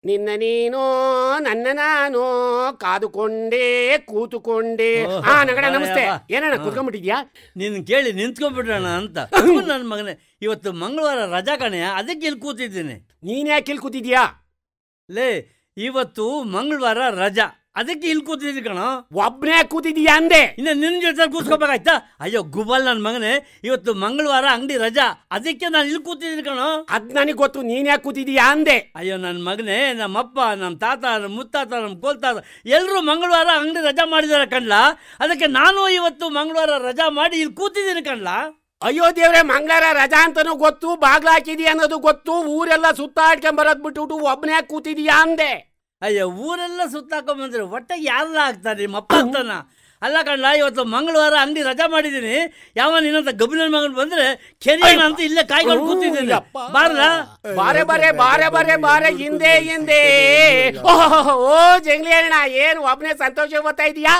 ನಿನ್ನ ನೀನು ನನ್ನ ನಾನು ಕಾದುಕೊಂಡೆ ಕೂತುಕೊಂಡೆ. ಹಾ ನಗಡ ನಮಸ್ತೆ. ಏನಣ್ಣ ಕುತ್ಕೊಂಡ್ಬಿಟ್ಟಿದ್ಯಾ? ನಿನ್ ಕೇಳಿ ನಿಂತ್ಕೊಂಡ್ಬಿಟ್ರಣ ಅಂತ. ನನ್ನ ಮಗನೇ, ಇವತ್ತು ಮಂಗಳವಾರ ರಜಾ ಕಣೆ, ಅದಕ್ಕೆ ಇಲ್ಲಿ ಕೂತಿದ್ದೀನಿ. ನೀನ್ ಯಾಕೆ ಇಲ್ಲಿ ಕೂತಿದ್ಯಾ? ಲೇ, ಇವತ್ತು ಮಂಗಳವಾರ ರಜಾ, ಅದಕ್ಕೆ ಇಲ್ಲಿ ಕೂತಿದ್ದೀನಿ ಕಣ. ಒಬ್ನೇ ಕೂತಿದ್ಯಾ ಅಂದೆ? ಇನ್ನು ನಿನ್ನ ಜೊತೆ ಕೂತ್ಕೋಬೇಕಾಯ್ತಾ? ಅಯ್ಯೋ ಗುಬಲ್ ನನ್ನ ಮಗನೇ, ಇವತ್ತು ಮಂಗಳವಾರ ಅಂಗಡಿ ರಜಾ, ಅದಕ್ಕೆ ನಾನು ಇಲ್ಲಿ ಕೂತಿದ್ದೀನಿ ಕಣ. ಅದ್ ನನಗೆ ಗೊತ್ತು, ನೀನ್ ಯಾಕೆ ಕೂತಿದ್ಯಾ ಅಂದೆ. ಅಯ್ಯೋ ನನ್ನ ಮಗನೇ, ನಮ್ಮಪ್ಪ, ನಮ್ಮ ತಾತ, ನಮ್ಮ ಮುತ್ತಾತ, ನಮ್ಮ ಕೋಲ್ತಾತ ಎಲ್ಲರೂ ಮಂಗಳವಾರ ಅಂಗಡಿ ರಜಾ ಮಾಡಿದಾರೆ ಕಣ್ಲ. ಅದಕ್ಕೆ ನಾನು ಇವತ್ತು ಮಂಗಳವಾರ ರಜಾ ಮಾಡಿ ಇಲ್ಲಿ ಕೂತಿದ್ದೀನಿ ಕಣ್ಲ. ಅಯ್ಯೋ ದೇವ್ರೆ, ಮಂಗಳವಾರ ರಜಾ ಅಂತಾನು ಗೊತ್ತು, ಬಾಗ್ಲ ಹಾಕಿದ್ಯಾ ಅನ್ನೋದು ಗೊತ್ತು, ಊರೆಲ್ಲ ಸುತ್ತಾಡ್ಕೊಂಬರೋದ್ ಬಿಟ್ಬಿಟ್ಟು ಒಬ್ನೇ ಕೂತಿದ್ಯಾ ಅಂದೆ. ಅಯ್ಯೋ, ಊರೆಲ್ಲ ಸುತ್ತಾಕೊಂಬಂದ್ರೆ ಒಟ್ಟಾಗಿ ಯಾರೆಲ್ಲ ಆಗ್ತಾರೆ? ನಿಮ್ಮಪ್ಪ ಆಗ್ತಾನ? ಅಲ್ಲ ಕಣ್ಣ, ಇವತ್ತು ಮಂಗಳವಾರ ಅಂಗಡಿ ರಜಾ ಮಾಡಿದ್ದೀನಿ. ಯಾವ ನಿನ್ನಂತ ಗಬ್ಬಿನ ಮಗನ್ ಬಂದ್ರೆ ಕೆರಿಯೋಣ ಅಂತ ಇಲ್ಲೇ ಕಾಯ್ಕೊಂಡು ಕೂತಿದ್ದೀನಿ. ಬಾರಲ್ಲ? ಬಾರೆ ಬಾರೆ ಬಾರೆ ಬಾರೆ ಬಾರೆ ಹಿಂದೆ ಹಿಂದೆ. ಓ ಜಂಗ್ಲಿ ಅಣ್ಣ, ಏನು ಒಬ್ನೇ ಸಂತೋಷ ಬರ್ತಾ ಇದೀಯಾ?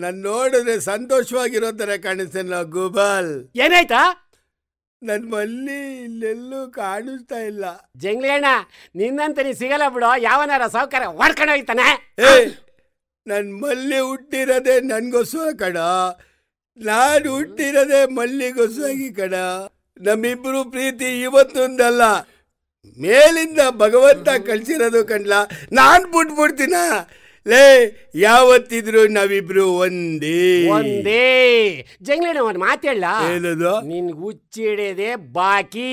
ನನ್ ನೋಡಿದ್ರೆ ಸಂತೋಷವಾಗಿರೋ ತರ ಕಾಣಿಸ್ತೇನೆ ಗೋಪಾಲ್. ಏನಾಯ್ತಾ? ನನ್ ಮಲ್ಲಿ ಇಲ್ಲೆಲ್ಲೂ ಕಾಣಿಸ್ತಾ ಇಲ್ಲ. ಜಂಗ್ಲಿ ಅಣ್ಣ, ನಿನ್ನಂತ ನೀ ಸಿಗಲ್ಲ ಬಿಡು. ಯಾವನಾರ ಸೌಕರ್ಯ ಹೊಡ್ಕೊಂಡು ಹೋಗ್ತಾನೆ. ನನ್ ಮಲ್ಲಿ ಹುಟ್ಟಿರೋದೆ ನನ್ಗೋಸ್ಕರ ಕಡ, ನಾನು ಹುಟ್ಟಿರೋದೆ ಮಲ್ಲಿಗೋಸ್ಕರಾಗಿ ಕಡ. ನಮ್ಮಿಬ್ರು ಪ್ರೀತಿ ಇವತ್ತೊಂದಲ್ಲ, ಮೇಲಿಂದ ಭಗವಂತ ಕಳ್ಸಿರೋದು ಕಣ್ಲ. ನಾನ್ ಬಿಟ್ಬಿಡ್ತೀನ? ಲೇ, ಯಾವತ್ತಿದ್ರು ನಾವಿಬ್ರು ಒಂದೇ ಒಂದೇ. ಜಂಗ್ಲಿ ಅಣ್ಣ, ಒಂದು ಮಾತು ಹೇಳ, ಹೇಳೋದು ನಿನ್ಗೆ ಹುಚ್ಚಿಡಿದೆ ಬಾಕಿ.